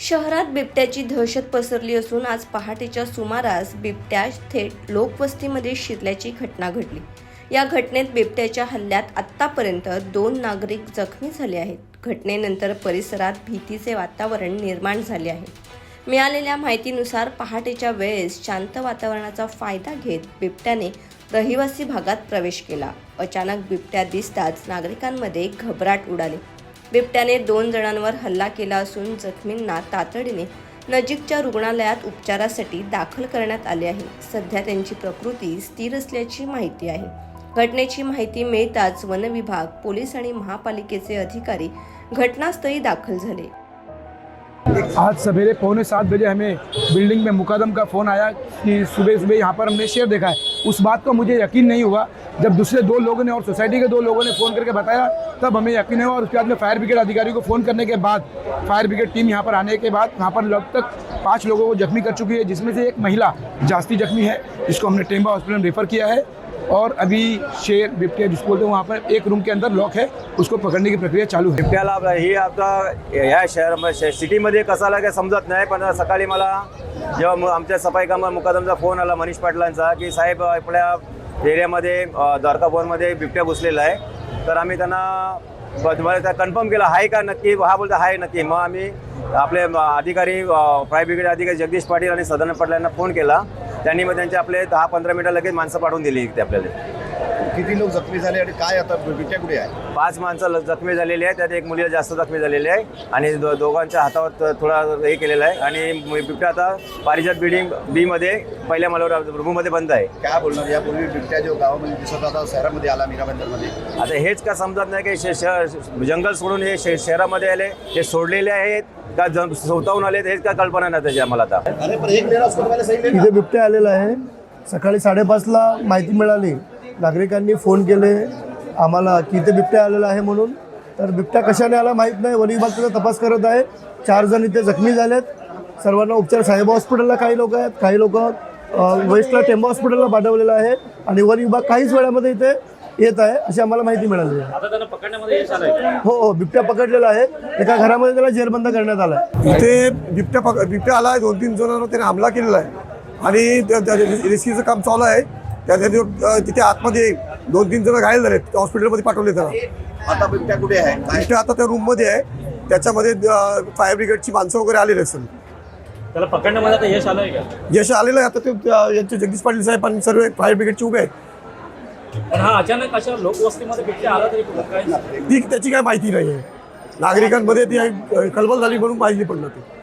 शहरात बिबट्याची दहशत पसरली असून आज पहाटेच्या सुमारास बिबट्या थेट लोकवस्तीमध्ये शिरल्याची घटना घडली। या घटनेत बिबट्याच्या हल्ल्यात आत्तापर्यंत 2 नागरिक जखमी झाले आहेत। घटनेनंतर परिसरात भीतीचे वातावरण निर्माण झाले आहे। मिळालेल्या माहितीनुसार पहाटेच्या वेळेस शांत वातावरणाचा फायदा घेत बिबट्याने रहिवासी भागात प्रवेश केला। अचानक बिबट्या दिसताच नागरिकांमध्ये घबराट उडाली। बिबट्याने 2 जणांवर हल्ला केला असून जखमींना तातडीने नजीकच्या रुग्णालयात उपचारासाठी दाखल करण्यात आले आहे। सध्या त्यांची प्रकृती स्थिर असल्याची माहिती आहे। घटनेची माहिती मिळताच वन विभाग, पोलीस आणि महापालिकेचे अधिकारी घटनास्थळी दाखल झाले। आज सवेरे 6:45 बजे हमें बिल्डिंग में मुकदम का फ़ोन आया कि सुबह सुबह यहाँ पर हमने शेर देखा है। उस बात का मुझे यकीन नहीं हुआ। जब दूसरे 2 लोगों ने और सोसाइटी के 2 लोगों ने फ़ोन करके बताया तब हमें यकीन हुआ। और उसके बाद में फायर ब्रिगेड अधिकारी को फ़ोन करने के बाद फायर ब्रिगेड टीम यहाँ पर आने के बाद यहाँ पर लगभग 5 लोगों को जख्मी कर चुकी है, जिसमें से एक महिला जास्ती जख्मी है, जिसको हमने टेम्बा हॉस्पिटल में रेफ़र किया है। और अभी शेर बिबट्या जिसको बोलते हैं वहाँ पर एक रूम के अंदर लॉक है, उसको पकड़ने की प्रक्रिया चालू है। बिबट्याला ही आता या शहरामध्ये सिटीमध्ये कसाला काय समजत नाही, पण सकाळी मला जेव्हा आमच्या सफाई कामगार मुकादमचा फोन आला मनीष पाटलांचा की साहेब आपल्या एरियामध्ये द्वारका भवनमध्ये बिबट्या घुसलेला आहे। तर आम्ही त्यांना कन्फर्म केला आहे का नक्की, हा बोलता आहे नक्की। मग आम्ही आपले अधिकारी फायर ब्रिगेड अधिकारी जगदीश पाटील आणि सदानंद पाटील यांना फोन केला। त्यांनी मग त्यांचे आपले 10-15 मिनिटं लगेच माणसं पाठवून दिली इथे आपल्याला। किती लोक जखमी झाले आणि काय आता बिबट्या कुठे आहे? 5 माणसं जखमी झालेली आहेत, त्यात एक मुलीला जास्त जखमी झालेली आहे आणि दोघांच्या हातावर थोडा हे केलेला आहे। आणि बिबट्या आता पारिजात बिल्डिंग बी मध्ये पहिल्या माळ्यावर रूममध्ये बंद आहे। काय बोलणार, यापूर्वी बिबट्या जो गावामध्ये दिसत होता शहरामध्ये आला मीराबंदरमध्ये, आता हेच का समजत नाही की जंगल सोडून हे शहरामध्ये आले, हे सोडलेले आहेत का स्वतःहून आले, हेच का कल्पना नाही त्याची आम्हाला आता। इथे बिबट्या आलेला आहे। सकाळी 5:30ला माहिती मिळाली, नागरिकांनी फोन केले आम्हाला की इथे बिबट्या आलेला आहे म्हणून। तर बिबट्या कशाने आला माहीत नाही, वन विभाग त्याचा तपास करत आहे। 4 जण इथे जखमी झालेत, सर्वांना उपचार साहेब हॉस्पिटलला काही लोक आहेत, काही लोक वेस्टला टेम्बा हॉस्पिटलला पाठवलेलं आहे आणि वन विभाग काहीच वेळामध्ये इथे येत आहे अशी आम्हाला माहिती मिळाली आहे। आता त्यांना पकडण्यामध्ये यश आलंय? हो, बिबट्या पकडलेला आहे। एका घरामध्ये त्याला जेरबंद करण्यात आला आहे। इथे बिबट्या आला आहे, 2-3 जणांवर त्याने हमला केलेला आहे आणि रेस्क्यूचं काम चालू आहे। तिथे आतमध्ये 2-3 जण घायल झालेत, हॉस्पिटलमध्ये पाठवले त्याला। आता बिबट्या कुठे आहे? बिबट्या आता त्या रूममध्ये आहे, त्याच्यामध्ये फायर ब्रिगेडची माणसं वगैरे आलेली असेल। त्याला पकडण्यामध्ये आता यश आलंय का? यश आलेलं आहे। आता ते यांचे जगदीश पाटील साहेब आणि सर्व फायर ब्रिगेडचे उभे आहेत। पण हा अचानक अशा लोकवस्तीमध्ये बिबट्या आला तरी काय त्याची काय माहिती नाही आहे। नागरिकांमध्ये ती खळबळ झाली म्हणून पाहिजे पडलं ते।